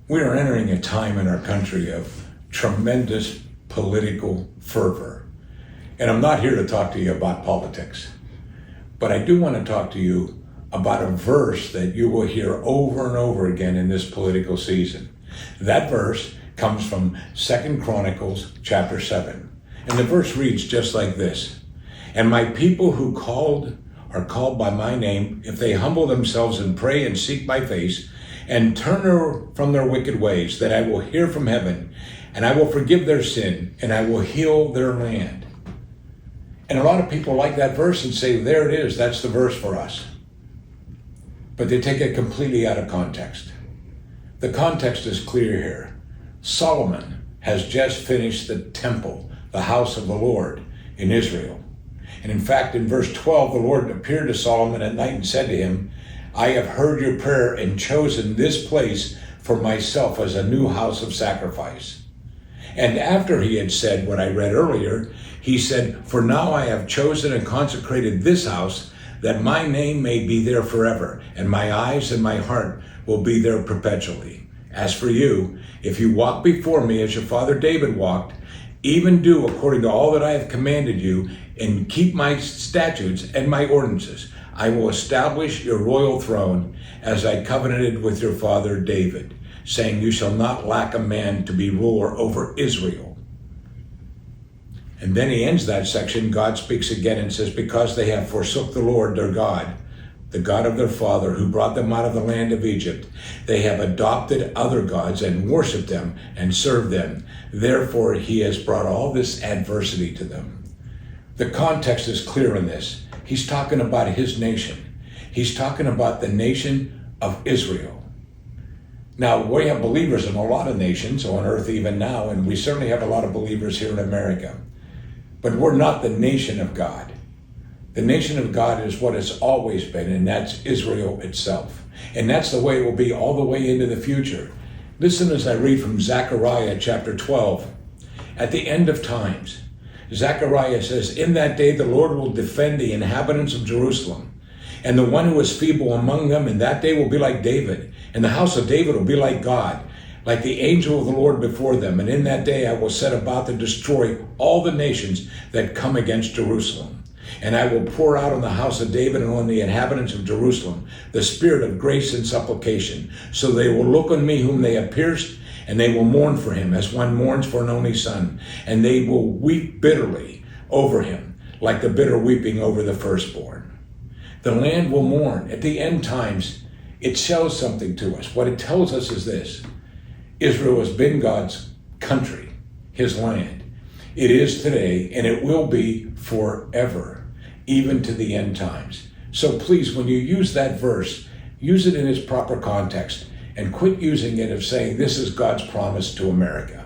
We are entering a time in our country of tremendous political fervor. And I'm not here to talk to you about politics, but I do want to talk to you about a verse that you will hear over and over again in this political season. That verse comes from 2 Chronicles chapter 7. And the verse reads just like this. And my people who are called by my name, if they humble themselves and pray and seek my face and turn from their wicked ways, that I will hear from heaven and I will forgive their sin and I will heal their land. And a lot of people like that verse and say, there it is, that's the verse for us. But they take it completely out of context. The context is clear here. Solomon has just finished the temple, the house of the Lord in Israel. And in fact, in verse 12, the Lord appeared to Solomon at night and said to him, I have heard your prayer and chosen this place for myself as a new house of sacrifice. And after he had said what I read earlier, he said, for now I have chosen and consecrated this house that my name may be there forever, and my eyes and my heart will be there perpetually. As for you, if you walk before me as your father David walked, even do according to all that I have commanded you, and keep my statutes and my ordinances, I will establish your royal throne as I covenanted with your father David, saying, you shall not lack a man to be ruler over Israel. And then he ends that section. God speaks again and says, because they have forsook the Lord their God, the God of their father, who brought them out of the land of Egypt, they have adopted other gods and worshiped them and served them. Therefore, he has brought all this adversity to them. The context is clear in this. He's talking about his nation. He's talking about the nation of Israel. Now, we have believers in a lot of nations on earth even now, and we certainly have a lot of believers here in America. But we're not the nation of God. The nation of God is what it's always been, and that's Israel itself. And that's the way it will be all the way into the future. Listen as I read from Zechariah chapter 12. At the end of times, Zechariah says, in that day the Lord will defend the inhabitants of Jerusalem, and the one who is feeble among them in that day will be like David, and the house of David will be like God, like the angel of the Lord before them. And in that day I will set about to destroy all the nations that come against Jerusalem. And I will pour out on the house of David and on the inhabitants of Jerusalem the spirit of grace and supplication. So they will look on me whom they have pierced, and they will mourn for him as one mourns for an only son. And they will weep bitterly over him, like the bitter weeping over the firstborn. The land will mourn. At the end times, it shows something to us. What it tells us is this. Israel has been God's country, his land. It is today, and it will be forever, even to the end times. So please, when you use that verse, use it in its proper context and quit using it of saying this is God's promise to America.